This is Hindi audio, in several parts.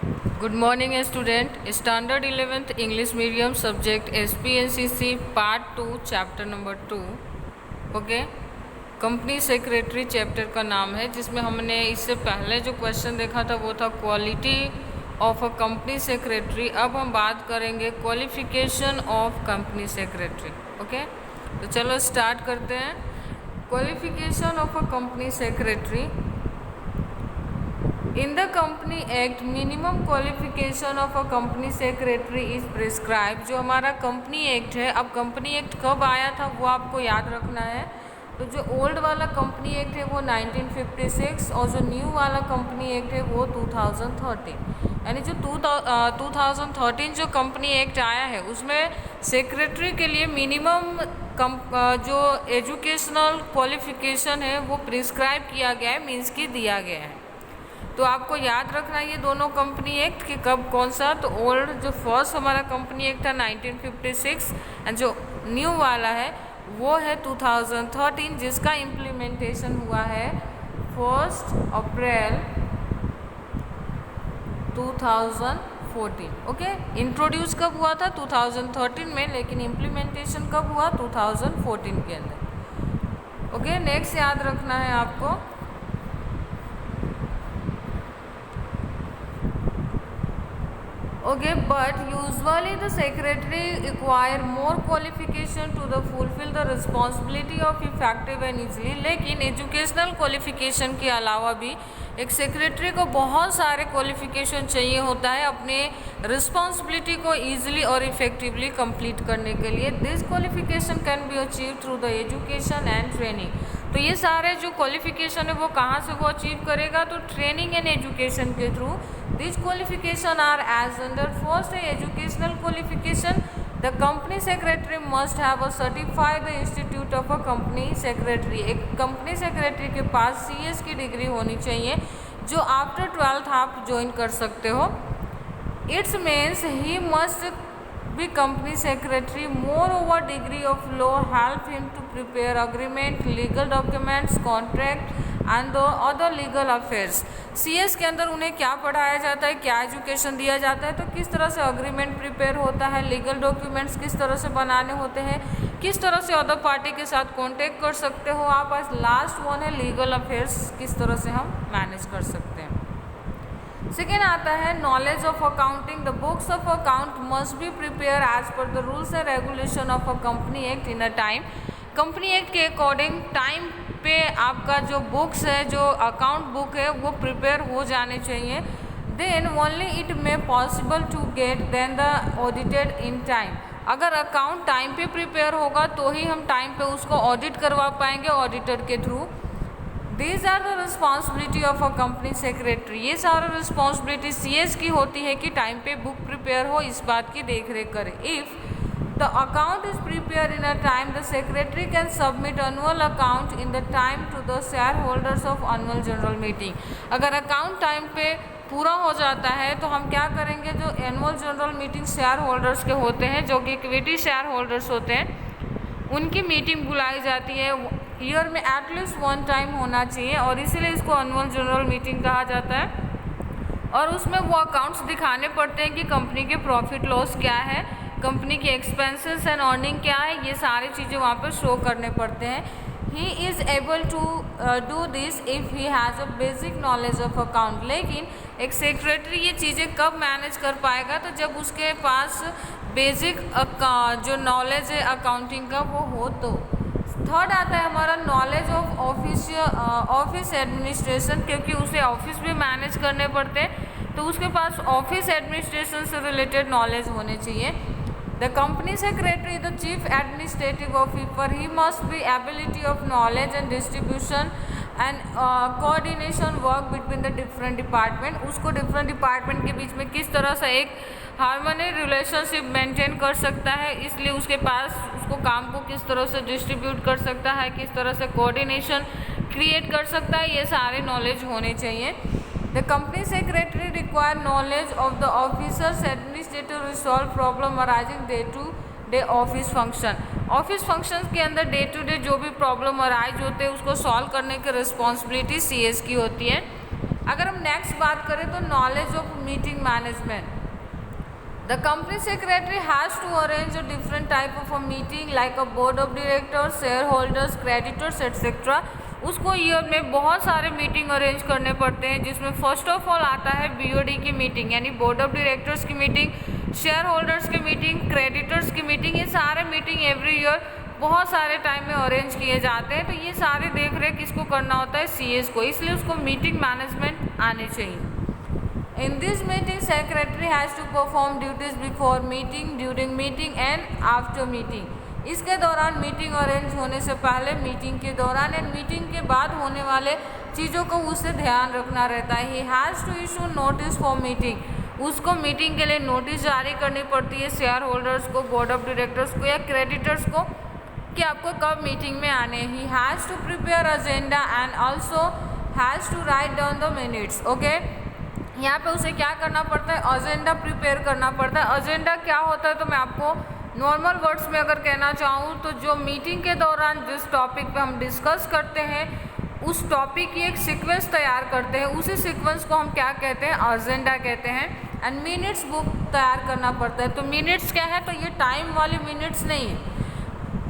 Good morning student. Standard 11th English medium subject SPNCC part 2 chapter number 2. Okay, company secretary chapter का नाम है, जिसमें हमने इससे पहले जो क्वेश्चन देखा था वो था quality of a company secretary. अब हम बात करेंगे qualification of company secretary. Okay, तो चलो स्टार्ट करते हैं। Qualification of a company secretary in the company act minimum qualification of a company secretary is prescribe. जो हमारा कंपनी एक्ट है, अब कंपनी एक्ट कब आया था वो आपको याद रखना है। तो जो ओल्ड वाला कंपनी एक्ट है वो 1956 और जो न्यू वाला कंपनी एक्ट है वो 2013। यानी जो 2013 जो कंपनी एक्ट आया है उसमें सेक्रेटरी के लिए मिनिमम जो एजुकेशनल क्वालिफिकेशन है वो प्रिस्क्राइब किया गया है, मीन्स कि दिया गया है। तो आपको याद रखना ये दोनों कंपनी एक्ट कि कब कौन सा। तो ओल्ड जो फर्स्ट हमारा कंपनी एक्ट था 1956 एंड जो न्यू वाला है वो है 2013, जिसका इम्प्लीमेंटेशन हुआ है 1 अप्रैल 2014। ओके, इंट्रोड्यूस कब हुआ था 2013 में, लेकिन इम्प्लीमेंटेशन कब हुआ 2014 के अंदर। ओके, नेक्स्ट याद रखना है आपको। Okay, but usually the secretary require more qualification to the fulfill the responsibility of effective and easily। लेकिन एजुकेशनल क्वालिफिकेशन के अलावा भी एक सेक्रेटरी को बहुत सारे क्वालिफिकेशन चाहिए होता है अपने रिस्पॉन्सिबिलिटी को ईजिली और इफेक्टिवली कंप्लीट करने के लिए। This qualification can be achieve through the education and training. तो ये सारे जो क्वालिफिकेशन है वो कहाँ से वो अचीव करेगा, तो ट्रेनिंग एंड एजुकेशन के थ्रू। This qualification are as under first है educational qualification. The company secretary must have a certified institute of a company secretary. एक कंपनी सेक्रेटरी के पास CS की डिग्री होनी चाहिए जो आफ्टर 12th आप ज्वाइन कर सकते हो। It's means he must be company secretary. Moreover, degree of law help him to prepare agreement, legal documents, contract and the other legal affairs। CS के अंदर उन्हें क्या पढ़ाया जाता है, क्या एजुकेशन दिया जाता है, तो किस तरह से अग्रीमेंट प्रिपेयर होता है, लीगल डॉक्यूमेंट्स किस तरह से बनाने होते हैं, किस तरह से अदर पार्टी के साथ कॉन्टेक्ट कर सकते हो आप। लास्ट वन है लीगल अफेयर्स, किस तरह से हम मैनेज कर सकते हैं। सेकेंड आता है knowledge of accounting. The books of account must be prepare as per the rules and regulation of a company act in a time. Company act के अकॉर्डिंग टाइम पे आपका जो बुक्स है, जो अकाउंट बुक है वो प्रिपेयर हो जाने चाहिए। Then only it may possible to get then the audited in time. अगर अकाउंट टाइम पे प्रिपेयर होगा तो ही हम टाइम पे उसको ऑडिट करवा पाएंगे ऑडिटर के through. These are the responsibility of a company secretary. ये सारा रिस्पॉन्सिबिलिटी CS की होती है कि टाइम पे बुक प्रिपेयर हो, इस बात की देख रेख करे। If the account is prepare in a time the secretary can submit annual account in the time to the share holders of annual general meeting. अगर अकाउंट टाइम पे पूरा हो जाता है तो हम क्या करेंगे, जो annual general meeting share holders के होते हैं, जो कि इक्विटी शेयर होल्डर्स होते हैं, उनकी मीटिंग बुलाई जाती है। ईयर में एटलीस्ट 1 टाइम होना चाहिए और इसीलिए इसको एनुअल जनरल मीटिंग कहा जाता है। और उसमें वो अकाउंट्स दिखाने पड़ते हैं कि कंपनी के प्रॉफिट लॉस क्या है, कंपनी के एक्सपेंसेस एंड अर्निंग क्या है, ये सारी चीज़ें वहाँ पर शो करने पड़ते हैं। He is able to do this if he has a basic knowledge of account. लेकिन एक सेक्रेटरी ये चीज़ें कब मैनेज कर पाएगा, तो जब उसके पास बेसिक जो नॉलेज है अकाउंटिंग का वो हो। तो थर्ड आता है हमारा नॉलेज ऑफ ऑफिस एडमिनिस्ट्रेशन, क्योंकि उसे ऑफिस भी मैनेज करने पड़ते हैं तो उसके पास ऑफिस एडमिनिस्ट्रेशन से रिलेटेड नॉलेज होने चाहिए। The company secretary the chief administrative officer, he must be ability of knowledge and distribution and coordination work between the different department. उसको डिफरेंट डिपार्टमेंट के बीच में किस तरह से एक हार्मनी रिलेशनशिप मेंटेन कर सकता है, इसलिए उसके पास उसको काम को किस तरह से डिस्ट्रीब्यूट कर सकता है, किस तरह से कोऑर्डिनेशन क्रिएट कर सकता है, ये सारे नॉलेज होने चाहिए। The company secretary require knowledge of the officers administrative resolve problem arising day to day office function. Office function के अंदर डे टू डे जो भी प्रॉब्लम अराइज होते हैं उसको सॉल्व करने की रिस्पॉन्सिबिलिटी CS की होती है। अगर हम नेक्स्ट बात करें तो knowledge of meeting management, the company secretary has to arrange a different type of a meeting like a board of directors, share holders, creditors etcetera. उसको ईयर में बहुत सारे मीटिंग अरेंज करने पड़ते हैं, जिसमें फर्स्ट ऑफ ऑल आता है बीओडी की मीटिंग यानी बोर्ड ऑफ डायरेक्टर्स की मीटिंग, शेयर होल्डर्स की मीटिंग, क्रेडिटर्स की मीटिंग। ये सारे मीटिंग एवरी ईयर बहुत सारे टाइम में अरेंज किए जाते हैं। तो ये सारे देख रेख किसको करना होता है, सीएस को, इसलिए उसको मीटिंग मैनेजमेंट आने चाहिए। In this meeting secretary has to perform duties before meeting, during meeting and after meeting. इसके दौरान मीटिंग अरेंज होने से पहले, मीटिंग के दौरान एंड मीटिंग के बाद होने वाले चीज़ों को उसे ध्यान रखना रहता है। He has to issue notice for meeting, उसको मीटिंग के लिए नोटिस जारी करनी पड़ती है शेयर होल्डर्स को, बोर्ड ऑफ डायरेक्टर्स को या क्रेडिटर्स को कि आपको कब मीटिंग में आने। He has to prepare agenda and also has to write down the minutes. Okay, यहाँ पे उसे क्या करना पड़ता है, एजेंडा प्रिपेयर करना पड़ता है। एजेंडा क्या होता है तो मैं आपको नॉर्मल वर्ड्स में अगर कहना चाहूँ तो जो मीटिंग के दौरान जिस टॉपिक पे हम डिस्कस करते हैं उस टॉपिक की एक सीक्वेंस तैयार करते हैं, उसी सीक्वेंस को हम क्या कहते हैं, एजेंडा कहते हैं। एंड मिनट्स बुक तैयार करना पड़ता है। तो मिनट्स क्या है, तो ये टाइम वाले मिनट्स नहीं है।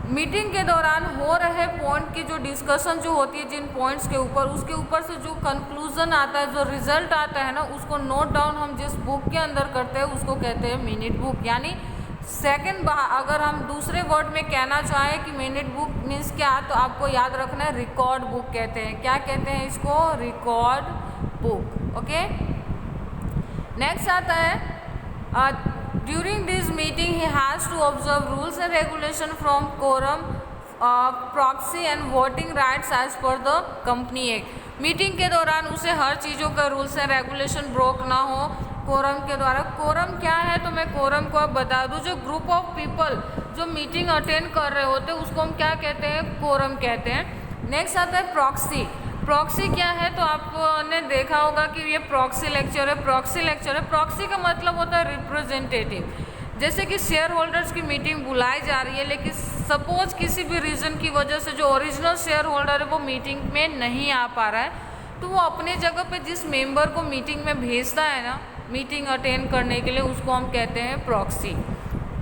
मीटिंग के दौरान हो रहे पॉइंट की जो डिस्कशन जो होती है जिन पॉइंट्स के ऊपर, उसके ऊपर से जो कंक्लूजन आता है, जो रिजल्ट आता है ना, उसको नोट डाउन हम जिस बुक के अंदर करते हैं उसको कहते हैं मिनट बुक। यानी सेकंड, अगर हम दूसरे वर्ड में कहना चाहें कि मिनट बुक मीन्स क्या, तो आपको याद रखना है रिकॉर्ड बुक कहते हैं। क्या कहते हैं इसको, रिकॉर्ड बुक। ओके, नेक्स्ट आता है during this meeting he has to observe rules and regulation from quorum, proxy and voting rights as per the company act. Meeting के दौरान उसे हर चीज़ों का रूल्स एंड रेगुलेशन ब्रोक ना हो कोरम के द्वारा। कोरम क्या है तो मैं कोरम को अब बता दूं, जो ग्रुप ऑफ पीपल जो मीटिंग अटेंड कर रहे होते हैं उसको हम क्या कहते हैं, कोरम कहते हैं। नेक्स्ट आता है प्रॉक्सी। प्रॉक्सी क्या है तो आपने देखा होगा कि ये प्रॉक्सी लेक्चर है, प्रॉक्सी लेक्चर है। प्रॉक्सी का मतलब होता है रिप्रेजेंटेटिव। जैसे कि शेयर होल्डर्स की मीटिंग बुलाई जा रही है, लेकिन सपोज किसी भी रीज़न की वजह से जो ओरिजिनल शेयर होल्डर है वो मीटिंग में नहीं आ पा रहा है, तो वो अपने जगह पे जिस मेंबर को मीटिंग में भेजता है ना मीटिंग अटेंड करने के लिए, उसको हम कहते हैं प्रॉक्सी।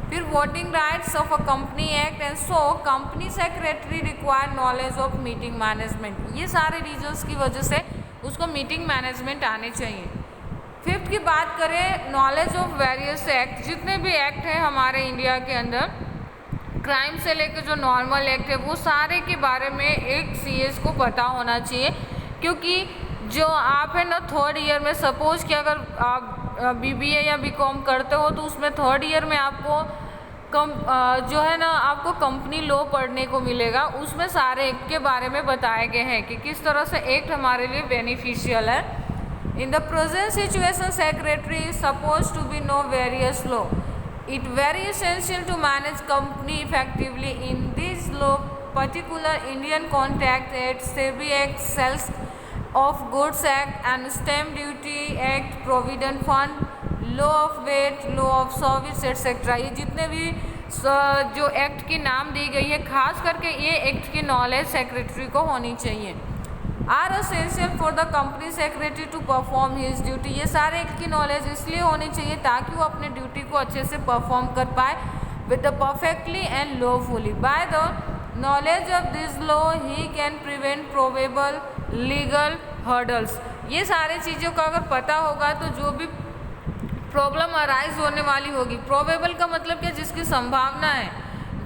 फिर voting rights of a company act and so company secretary require knowledge of meeting management. ये सारे रीजंस की वजह से उसको मीटिंग मैनेजमेंट आने चाहिए। फिफ्थ की बात करें, नॉलेज ऑफ वेरियस एक्ट। जितने भी एक्ट हैं हमारे इंडिया के अंदर, क्राइम से लेकर जो नॉर्मल एक्ट है, वो सारे के बारे में एक सीएस को पता होना चाहिए। क्योंकि जो आप है ना थर्ड ईयर में, सपोज कि अगर आप बीबीए या बीकॉम करते हो तो उसमें थर्ड ईयर में आपको जो है ना आपको कंपनी लॉ पढ़ने को मिलेगा। उसमें सारे एक्ट के बारे में बताए गए हैं कि किस तरह से एक्ट हमारे लिए बेनिफिशियल है। In the present situation secretary is suppose to be know various law, it very essential to manage company effectively. In this law particular Indian contract act, SEBI act, sales of goods act and stamp duty act, provident fund, law of VAT, law of service etcetera. ये जितने भी जो एक्ट की नाम दी गई है, खास करके ये एक्ट की नॉलेज सेक्रेटरी को होनी चाहिए। Are essential for the company secretary to perform his duty. ये सारे एक्ट की नॉलेज इसलिए होनी चाहिए ताकि वो अपने ड्यूटी को अच्छे से परफॉर्म कर पाए with the perfectly and lawfully. By the knowledge of this law he can prevent probable legal hurdles. ये सारे चीज़ों का अगर पता होगा तो जो भी प्रॉब्लम अराइज होने वाली होगी, प्रोबेबल का मतलब क्या, जिसकी संभावना है,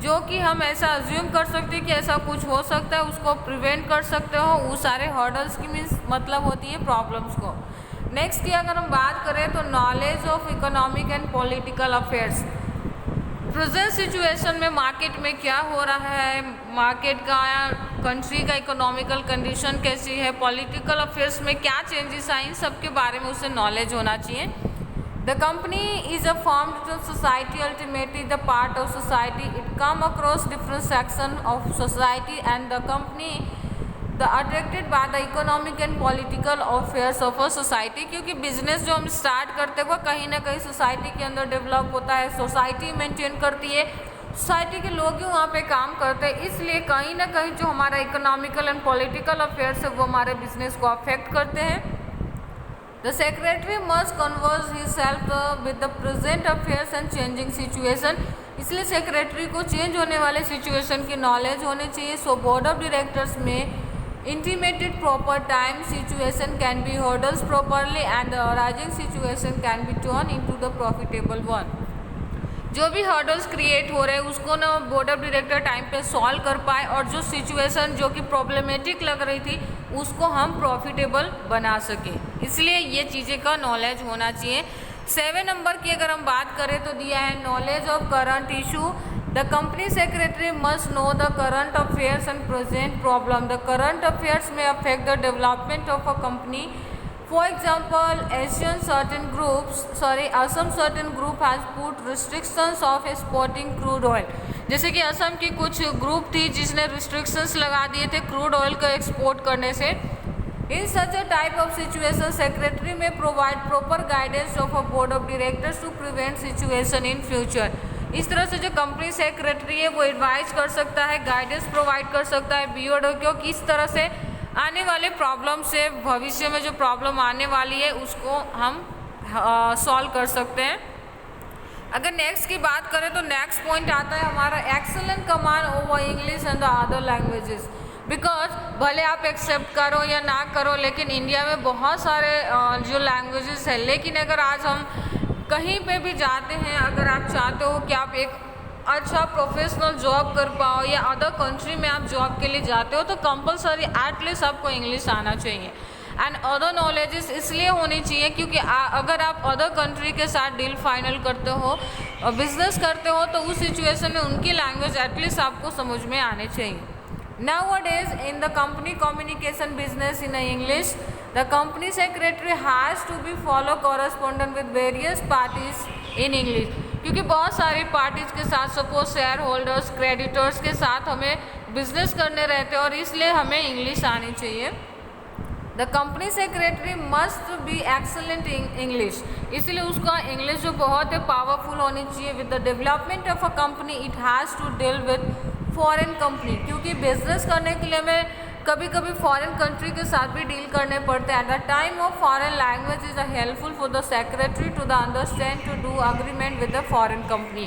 जो कि हम ऐसा अज्यूम कर सकते हैं कि ऐसा कुछ हो सकता है, उसको प्रिवेंट कर सकते हो। वो सारे हर्डल्स की मीन्स मतलब होती है प्रॉब्लम्स को। नेक्स्ट की अगर हम बात करें तो knowledge of economic and political affairs. Present situation में मार्केट में क्या हो रहा है, मार्केट का या कंट्री का इकोनॉमिकल कंडीशन कैसी है, पॉलिटिकल अफेयर्स में क्या चेंजेस आए, इन सब के बारे में उसे नॉलेज होना चाहिए। The company is a formed to society, ultimately the part of society, it come across different section of society and the company the attracted by the economic and political affairs of a society. क्योंकि बिजनेस जो हम स्टार्ट करते हैं वो कहीं ना कहीं सोसाइटी के अंदर डेवलप होता है, सोसाइटी मेंटेन करती है, सोसाइटी के लोग ही वहाँ पे काम करते हैं, इसलिए कहीं ना कहीं जो हमारा इकोनॉमिकल एंड पॉलिटिकल अफेयर्स है वो हमारे बिजनेस को अफेक्ट करते हैं। The secretary must converse himself with the present affairs and changing situation. इसलिए सेक्रेटरी को चेंज होने वाले सिचुएशन की नॉलेज होनी चाहिए. सो बोर्ड ऑफ डायरेक्टर्स में intimated proper time situation can be hurdles properly and the arising situation can be turned into the profitable one. जो भी हर्डल्स क्रिएट हो रहे हैं उसको ना बोर्ड ऑफ डायरेक्टर टाइम पे सॉल्व कर पाए और जो सिचुएशन जो कि प्रॉब्लमेटिक लग रही थी उसको हम प्रॉफिटेबल बना सके. इसलिए ये चीज़ें का नॉलेज होना चाहिए. 7 नंबर की अगर हम बात करें तो दिया है knowledge of current issue. The company secretary must know the current affairs and present problem. The current affairs में affect the development of a company. For example, some certain group has put restrictions of exporting crude oil. जैसे कि असम की कुछ ग्रुप थी जिसने रिस्ट्रिक्शंस लगा दिए थे क्रूड ऑयल का एक्सपोर्ट करने से. In such a type of situation, secretary may provide proper guidance of a board of directors to prevent situation in future. इस तरह से जो कंपनी सेक्रेटरी है वो एडवाइज कर सकता है, गाइडेंस प्रोवाइड कर सकता है बीओ को किस तरह से आने वाले प्रॉब्लम से भविष्य में जो प्रॉब्लम आने वाली है उसको हम सॉल्व कर सकते हैं. अगर नेक्स्ट की बात करें तो नेक्स्ट पॉइंट आता है हमारा excellent command over English and the other languages. Because भले आप एक्सेप्ट करो या ना करो लेकिन इंडिया में बहुत सारे जो लैंग्वेजेस है, लेकिन अगर आज हम कहीं पे भी जाते हैं, अगर आप चाहते हो कि आप एक अच्छा प्रोफेशनल जॉब कर पाओ या अदर कंट्री में आप जॉब के लिए जाते हो तो कंपलसरी एटलीस्ट आपको इंग्लिश आना चाहिए. एंड अदर नॉलेजेस इसलिए होनी चाहिए क्योंकि अगर आप अदर कंट्री के साथ डील फाइनल करते हो और बिजनेस करते हो तो उस सिचुएशन में उनकी लैंग्वेज एटलीस्ट आपको समझ में आनी चाहिए. Nowadays in the company communication business in English, the company secretary has to be follow correspondence with various parties in English. क्योंकि बहुत सारी पार्टीज के साथ सपोज शेयर होल्डर्स क्रेडिटर्स के साथ हमें बिजनेस करने रहते हैं और इसलिए हमें इंग्लिश आनी चाहिए. The company secretary must be excellent in English. इसलिए उसका इंग्लिश जो बहुत है पावरफुल होनी चाहिए. With the development of a company it has to deal with foreign company. क्योंकि बिजनेस करने के लिए हमें कभी कभी फॉरेन कंट्री के साथ भी डील करने पड़ते हैं. At the time of foreign language is helpful for the secretary to the understand to do agreement with the foreign company.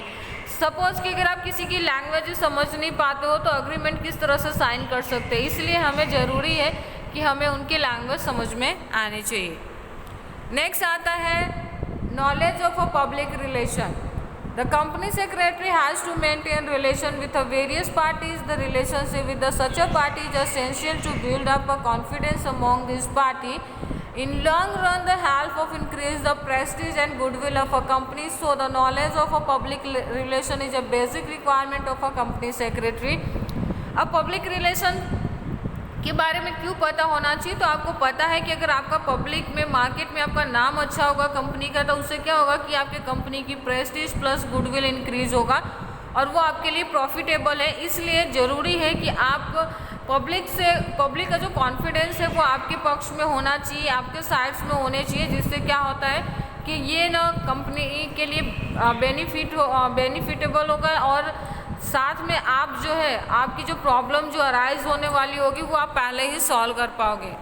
Suppose कि अगर आप किसी की लैंग्वेज समझ नहीं पाते हो तो अग्रीमेंट किस तरह से साइन कर सकते हैं. इसलिए हमें ज़रूरी है कि हमें उनकी लैंग्वेज समझ में आनी चाहिए. नेक्स्ट आता है knowledge of a public relation. The company secretary has to maintain relation with the various parties. The relationship with such a party is essential to build up a confidence among this party. In long run, the help of increase the prestige and goodwill of a company. So, the knowledge of a public relation is a basic requirement of a company secretary. अब public relation के बारे में क्यों पता होना चाहिए, तो आपको पता है कि अगर आपका पब्लिक में मार्केट में आपका नाम अच्छा होगा कंपनी का तो उससे क्या होगा कि आपके कंपनी की प्रेस्टीज प्लस गुडविल इंक्रीज होगा और वो आपके लिए प्रॉफिटेबल है. इसलिए ज़रूरी है कि आप पब्लिक का जो कॉन्फिडेंस है वो आपके पक्ष में होना चाहिए, आपके साइड्स में होने चाहिए. जिससे क्या होता है कि ये ना कंपनी के लिए बेनिफिटेबल होगा और साथ में आप जो है आपकी जो प्रॉब्लम जो अराइज होने वाली होगी वो आप पहले ही सॉल्व कर पाओगे.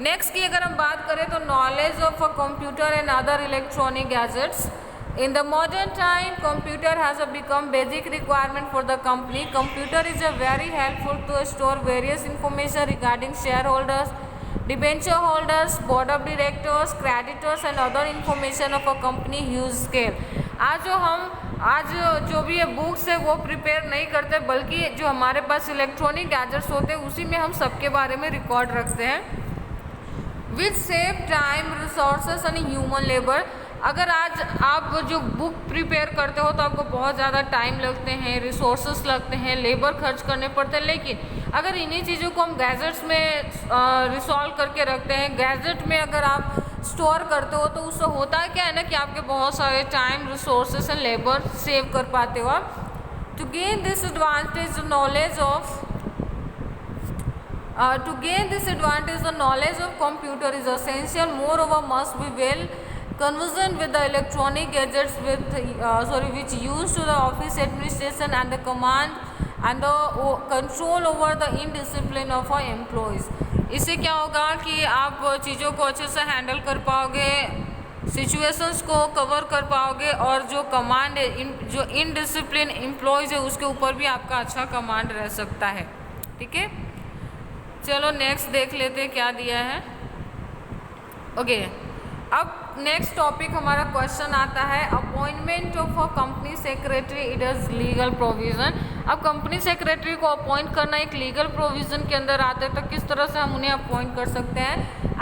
नेक्स्ट की अगर हम बात करें तो knowledge of a computer and other electronic gadgets. In the modern time computer has become basic requirement for the company. Computer is a very helpful to store various information regarding share holders, debenture holders, board of directors, creditors and other information of a company huge scale. आज जो भी ये बुक्स है वो प्रिपेयर नहीं करते बल्कि जो हमारे पास इलेक्ट्रॉनिक गैजेट्स होते हैं उसी में हम सबके बारे में रिकॉर्ड रखते हैं. Which save time resources and human labour. अगर आज आप जो बुक प्रिपेयर करते हो तो आपको बहुत ज़्यादा टाइम लगते हैं, रिसोर्सेस लगते हैं, लेबर खर्च करने पड़ते हैं. लेकिन अगर इन्हीं चीज़ों को हम गैजेट्स में रिसॉल्व करके रखते हैं, गैजेट में अगर आप स्टोर करते हो तो उससे होता है क्या है ना कि आपके बहुत सारे time resources and labour save कर पाते हो आप. To gain this advantage the knowledge of computer is essential. Moreover must be well conversant with the electronic gadgets which used to the office administration and the command and the control over the indiscipline of our employees. इससे क्या होगा कि आप चीज़ों को अच्छे से हैंडल कर पाओगे, सिचुएशंस को कवर कर पाओगे, और जो कमांड जो इनडिसिप्लिन एम्प्लॉयज़ है उसके ऊपर भी आपका अच्छा कमांड रह सकता है। ठीक है, चलो नेक्स्ट देख लेते हैं क्या दिया है। ओके, अब नेक्स्ट टॉपिक हमारा क्वेश्चन आता है appointment of a company secretary, it is legal provision. अब कंपनी सेक्रेटरी को अपॉइंट करना एक लीगल प्रोविजन के अंदर आता है, तो किस तरह से हम उन्हें अपॉइंट कर सकते हैं।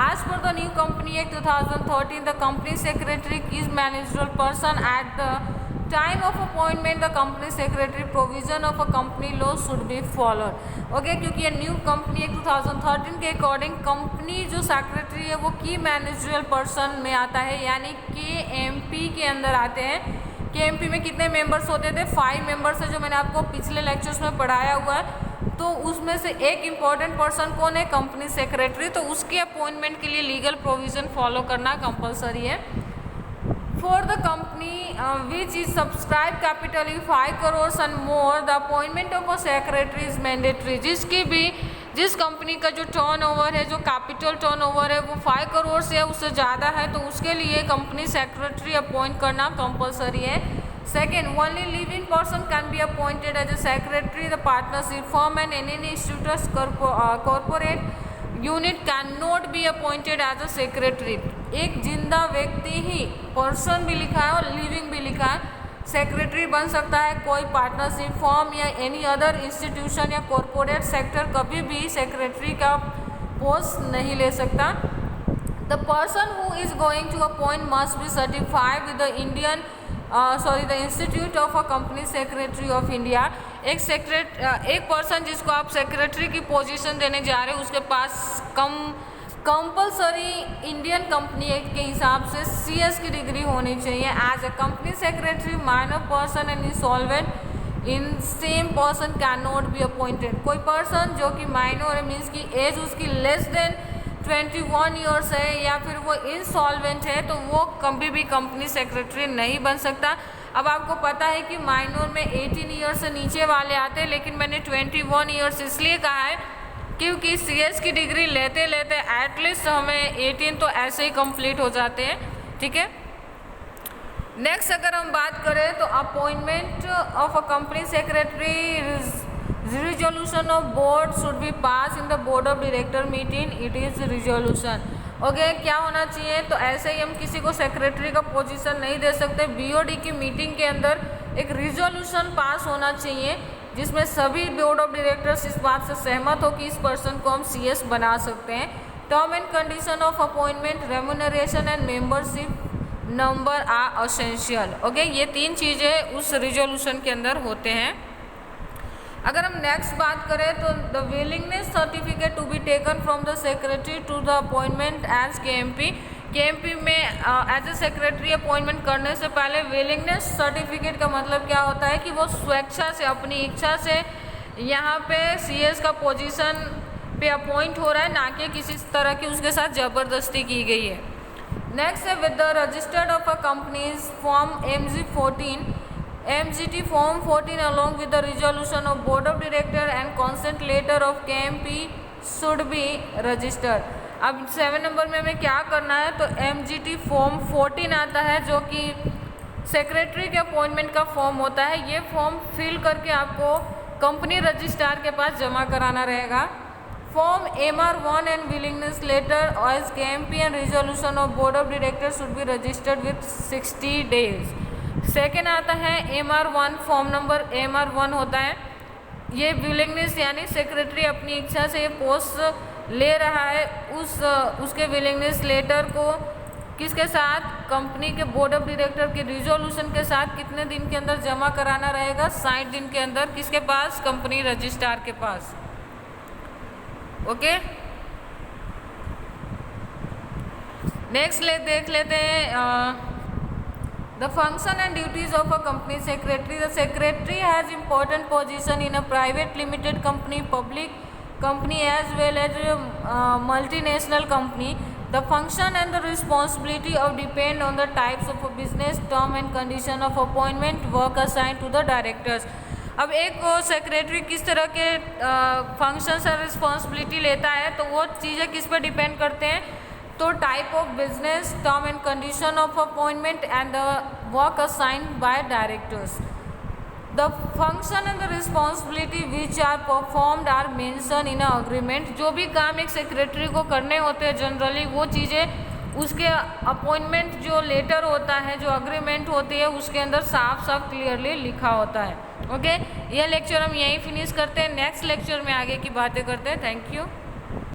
As per the new company act 2013 the company secretary is managerial person at the time of appointment the company secretary provision of a company law should be followed. Okay, क्योंकि ये न्यू कंपनी एक्ट 2013 के अकॉर्डिंग कंपनी जो सेक्रेटरी है वो की मैनेजरियल पर्सन में आता है, यानी KMP के अंदर आते हैं। KMP में कितने मेंबर्स होते थे? 5 मेंबर्स है, जो मैंने आपको पिछले लेक्चर्स में पढ़ाया हुआ है। तो उसमें से एक इम्पॉर्टेंट पर्सन कौन है? Company secretary. तो उसके अपॉइंटमेंट के लिए लीगल प्रोविजन फॉलो करना कंपलसरी है। For the company which is subscribed capital 5 crores and more, the appointment of a secretary is mandatory। जिस कंपनी का जो टर्नओवर है, जो कैपिटल टर्नओवर है वो 5 करोड़ से उससे ज़्यादा है, तो उसके लिए कंपनी सेक्रेटरी अपॉइंट करना कंपलसरी है। Second, only living person can be appointed as a secretary the partnership firm and any institute corporate unit can not be appointed as a secretary. एक जिंदा व्यक्ति ही, पर्सन भी लिखा है और लिविंग भी लिखा है, सेक्रेटरी बन सकता है। कोई पार्टनरशिप फॉर्म या एनी अदर इंस्टीट्यूशन या कॉरपोरेट सेक्टर कभी भी सेक्रेटरी का पोस्ट नहीं ले सकता। The person who is going to appoint must be certified with the institute of a company secretary of India. एक पर्सन जिसको आप सेक्रेटरी की पोजीशन देने जा रहे हो उसके पास कंपलसरी इंडियन कंपनी एक्ट के हिसाब से CS की डिग्री होनी चाहिए। As a company secretary minor person and insolvent in same person can not be appointed. कोई पर्सन जो कि माइनर मीन्स की एज उसकी लेस देन 21 ईयर्स है या फिर वो इंसॉल्वेंट है, तो वो कभी भी कंपनी सेक्रेटरी नहीं बन सकता। अब आपको पता है कि माइनर में 18 ईयर्स से नीचे वाले आते हैं, लेकिन मैंने 21 ईयर्स इसलिए कहा है क्योंकि CS की डिग्री लेते लेते एटलीस्ट हमें 18 तो ऐसे ही कंप्लीट हो जाते हैं। ठीक है, नेक्स्ट अगर हम बात करें तो appointment of a company secretary, resolution of board should be pass in the board of director meeting, it is resolution. Okay, क्या होना चाहिए? तो ऐसे ही हम किसी को सेक्रेटरी का पोजीशन नहीं दे सकते। BOD की मीटिंग के अंदर एक रिजोल्यूशन पास होना चाहिए जिसमें सभी बोर्ड ऑफ डायरेक्टर्स इस बात से सहमत हो कि इस पर्सन को हम CS बना सकते हैं। Term and condition of appointment, remuneration and membership number are essential. Okay, ये 3 चीज़ें उस रिजोल्यूशन के अंदर होते हैं। अगर हम नेक्स्ट बात करें तो the willingness certificate to be taken from the secretary to the appointment as KMP में एज ए सेक्रेटरी अपॉइंटमेंट करने से पहले विलिंगनेस सर्टिफिकेट का मतलब क्या होता है कि वो स्वेच्छा से, अपनी इच्छा से यहाँ पे CS का पोजीशन पे अपॉइंट हो रहा है, ना कि किसी तरह की उसके साथ ज़बरदस्ती की गई है। नेक्स्ट है with the registered of a companies form MGT form 14 along with the resolution of board of director and consent letter of KMP should be registered. अब 7 नंबर में हमें क्या करना है, तो MGT फॉर्म 14 आता है जो कि सेक्रेटरी के अपॉइंटमेंट का फॉर्म होता है। ये फॉर्म फिल करके आपको कंपनी रजिस्ट्रार के पास जमा कराना रहेगा। Form MR1 and willingness letter as KMP and resolution of board of director should be registered with 60 days. Second आता है MR1, फॉर्म नंबर MR1 होता है। ये विलिंगनेस यानी सेक्रेटरी अपनी इच्छा से ये पोस्ट ले रहा है, उसके विलिंगनेस लेटर को किसके साथ, कंपनी के बोर्ड ऑफ डायरेक्टर के रिजोल्यूशन के साथ कितने दिन के अंदर जमा कराना रहेगा, 60 दिन के अंदर। किसके पास, कंपनी रजिस्ट्रार के पास। ओके, नेक्स्ट देख लेते हैं the function and duties of a company secretary. The secretary has important position in a private limited company, public company as well as multinational company. The function and the responsibility of depend on the types of a business, term and condition of appointment, work assigned to the directors. अब एक सेक्रेटरी किस तरह के फंक्शंस और रिस्पॉन्सिबिलिटी लेता है, तो वो चीज़ें किस पे डिपेंड करते हैं, तो type of business, term and condition of appointment and the work assigned by directors. The function and the responsibility which are performed are mention in agreement. जो भी काम एक सेक्रेटरी को करने होते हैं जनरली, वो चीज़ें उसके अपॉइंटमेंट जो लेटर होता है, जो अग्रीमेंट होती है, उसके अंदर साफ साफ क्लियरली लिखा होता है। ओके, ये लेक्चर हम यहीं फिनिश करते हैं। नेक्स्ट लेक्चर में आगे की बातें करते हैं। Thank you.